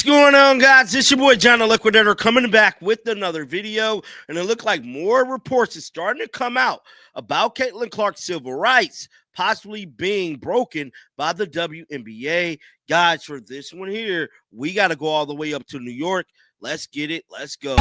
What's going on, guys? It's your boy John the Liquidator coming back with another video, and it looked like more reports are starting to come out about Caitlin Clark's civil rights possibly being broken by the WNBA. Guys, for this one here, we got to go all the way up to New York. Let's get it. Let's go.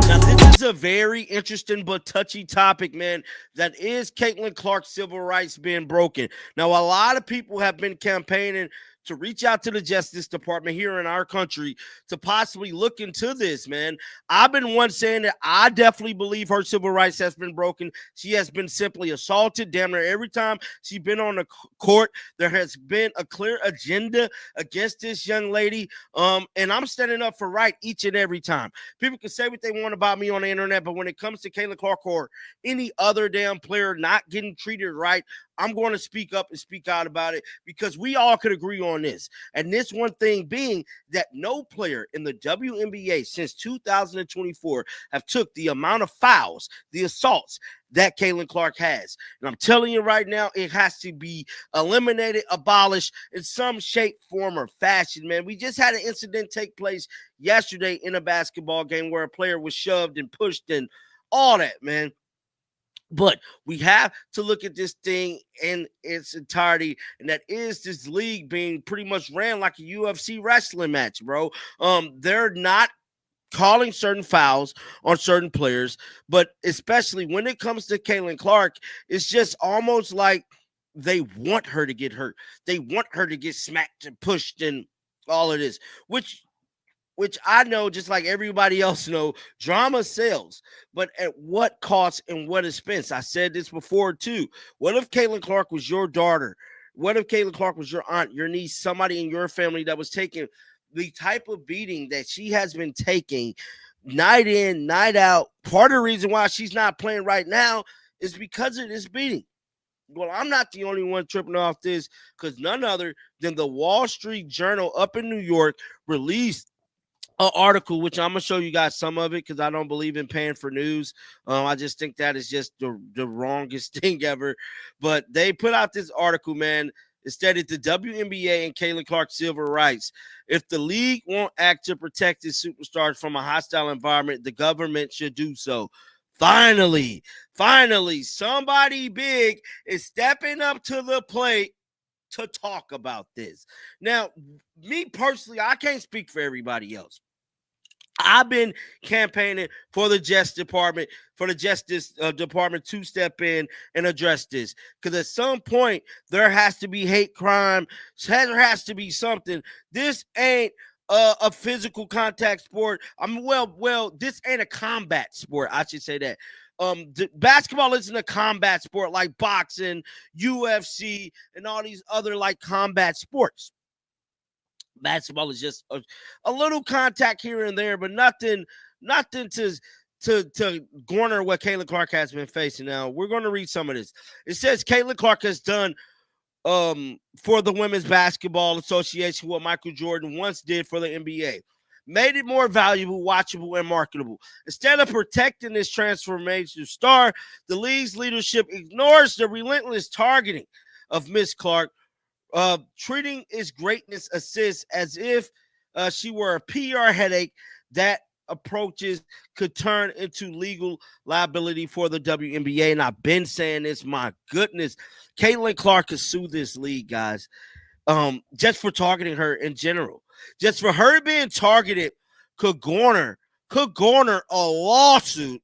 Now, this is a very interesting but touchy topic, man. That is Caitlin Clark's civil rights being broken. Now, a lot of people have been campaigning to reach out to the Justice Department here in our country to possibly look into this, man. I've been one saying that I definitely believe her civil rights has been broken. She has been simply assaulted damn near every time she's been on the court. There has been a clear agenda against this young lady, and I'm standing up for right each and every time. People can say what they want about me on the internet, but when it comes to Caitlin Clark or any other damn player not getting treated right, I'm going to speak up and speak out about it because we all could agree on this. And this one thing being that no player in the WNBA since 2024 have took the amount of fouls, the assaults that Caitlin Clark has. And I'm telling you right now, it has to be eliminated, abolished in some shape, form, or fashion, man. We just had an incident take place yesterday in a basketball game where a player was shoved and pushed and all that, man. But we have to look at this thing in its entirety, and that is this league being pretty much ran like a UFC wrestling match, bro. They're not calling certain fouls on certain players, but especially when it comes to Caitlin Clark, it's just almost like they want her to get hurt. They want her to get smacked and pushed and all of this, which I know, just like everybody else know, drama sells, but at what cost and what expense? I said this before too. What if Caitlin Clark was your daughter? What if Caitlin Clark was your aunt, your niece, somebody in your family that was taking the type of beating that she has been taking night in, night out? Part of the reason why she's not playing right now is because of this beating. Well, I'm not the only one tripping off this, because none other than the Wall Street Journal up in New York released an article, which I'm gonna show you guys some of it because I don't believe in paying for news. I just think that is just the wrongest thing ever. But they put out this article, man. It stated the WNBA and Caitlin Clark's civil rights. If the league won't act to protect its superstars from a hostile environment, the government should do so. Finally, somebody big is stepping up to the plate to talk about this. Now, me personally, I can't speak for everybody else. I've been campaigning for the Justice Department, to step in and address this. Because at some point, there has to be hate crime. There has to be something. This ain't a physical contact sport. This ain't a combat sport. I should say that. Basketball isn't a combat sport like boxing, UFC, and all these other like combat sports. Basketball is just a little contact here and there, but nothing to garner what Caitlin Clark has been facing. Now, we're going to read some of this. It says Caitlin Clark has done for the Women's Basketball Association what Michael Jordan once did for the NBA. Made it more valuable, watchable, and marketable. Instead of protecting this transformational star, the league's leadership ignores the relentless targeting of Miss Clark, treating its greatness assist as if she were a PR headache. That approaches could turn into legal liability for the WNBA. And I've been saying this, my goodness, Caitlin Clark could sue this league, guys, just for targeting her in general. Just for her being targeted could garner a lawsuit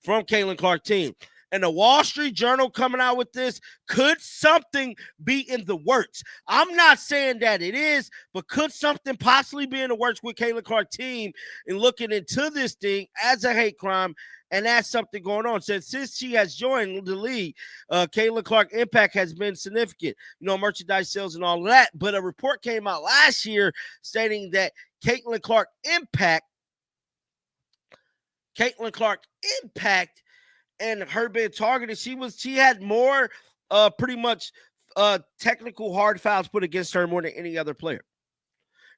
from Caitlin Clark team. And the Wall Street Journal coming out with this, could something be in the works? I'm not saying that it is, but could something possibly be in the works with Caitlin Clark team and looking into this thing as a hate crime and that's something going on? Since she has joined the league, Caitlin Clark impact has been significant, merchandise sales and all of that. But a report came out last year stating that Caitlin Clark impact and her being targeted, she had more pretty much technical hard fouls put against her more than any other player.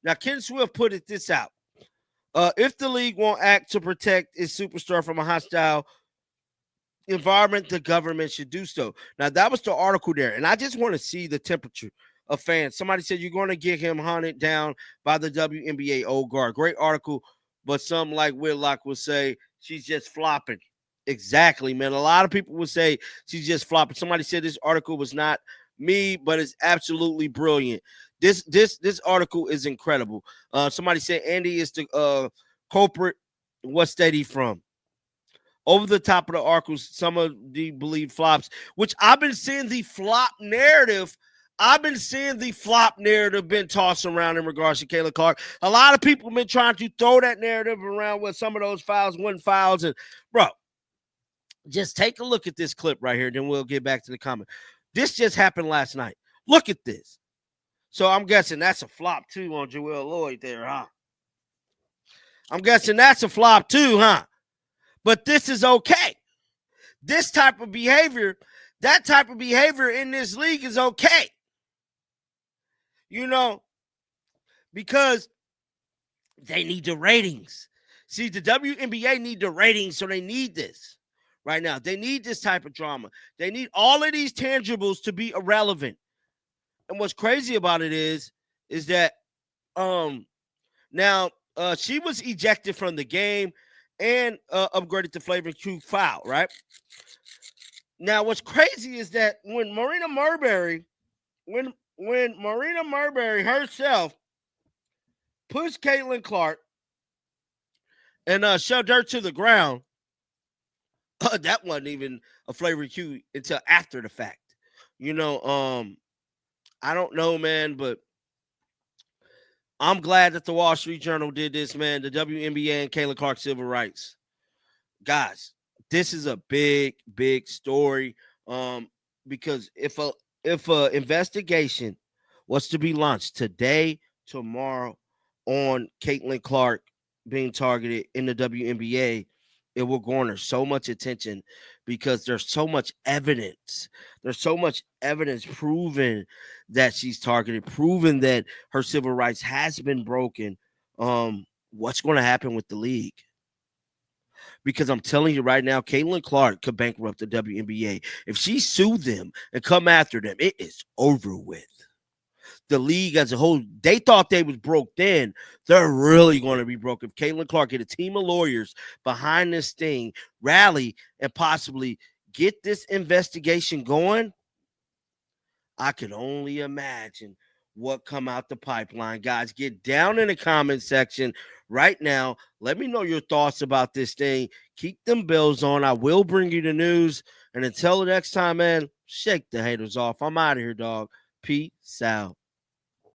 Now, Ken Swift put this out. If the league won't act to protect its superstar from a hostile environment, the government should do so. Now, that was the article there, and I just want to see the temperature of fans. Somebody said you're going to get him hunted down by the WNBA old guard. Great article, but some like Whitlock will say she's just flopping. Exactly, man. A lot of people would say she's just flopping. Somebody said this article was not me, but it's absolutely brilliant. This article is incredible. Somebody said Andy is the culprit. What state he from? Over the top of the articles, some of the believed flops, which I've been seeing the flop narrative. I've been seeing the flop narrative been tossed around in regards to Kayla Clark. A lot of people have been trying to throw that narrative around with some of those fouls, one fouls. And bro, just take a look at this clip right here, then we'll get back to the comment. This just happened last night. Look at this. So I'm guessing that's a flop too on Joelle Lloyd there, huh? I'm guessing that's a flop too, huh? But this is okay. This type of behavior, that type of behavior in this league is okay. You know, because they need the ratings. See, the WNBA need the ratings, so they need this right now. They need this type of drama. They need all of these tangibles to be irrelevant. And what's crazy about it is that now she was ejected from the game and upgraded to flavor Q foul, right? Now, what's crazy is that when Marina Marbury herself pushed Caitlin Clark and shoved her to the ground, that wasn't even a flavor Q until after the fact. You know, I don't know, man, but I'm glad that the Wall Street Journal did this, man. The WNBA and Kayla Clark civil rights. Guys, this is a big, big story. Because if a investigation was to be launched today, tomorrow on Caitlin Clark being targeted in the WNBA, it will garner so much attention because there's so much evidence. There's so much evidence proving that she's targeted, proving that her civil rights has been broken. What's going to happen with the league? Because I'm telling you right now, Caitlin Clark could bankrupt the WNBA. If she sued them and come after them, it is over with. The league as a whole, they thought they was broke then. They're really going to be broke. If Caitlin Clark get a team of lawyers behind this thing, rally, and possibly get this investigation going, I can only imagine what come out the pipeline. Guys, get down in the comment section right now. Let me know your thoughts about this thing. Keep them bells on. I will bring you the news. And until the next time, man, shake the haters off. I'm out of here, dog. Peace out.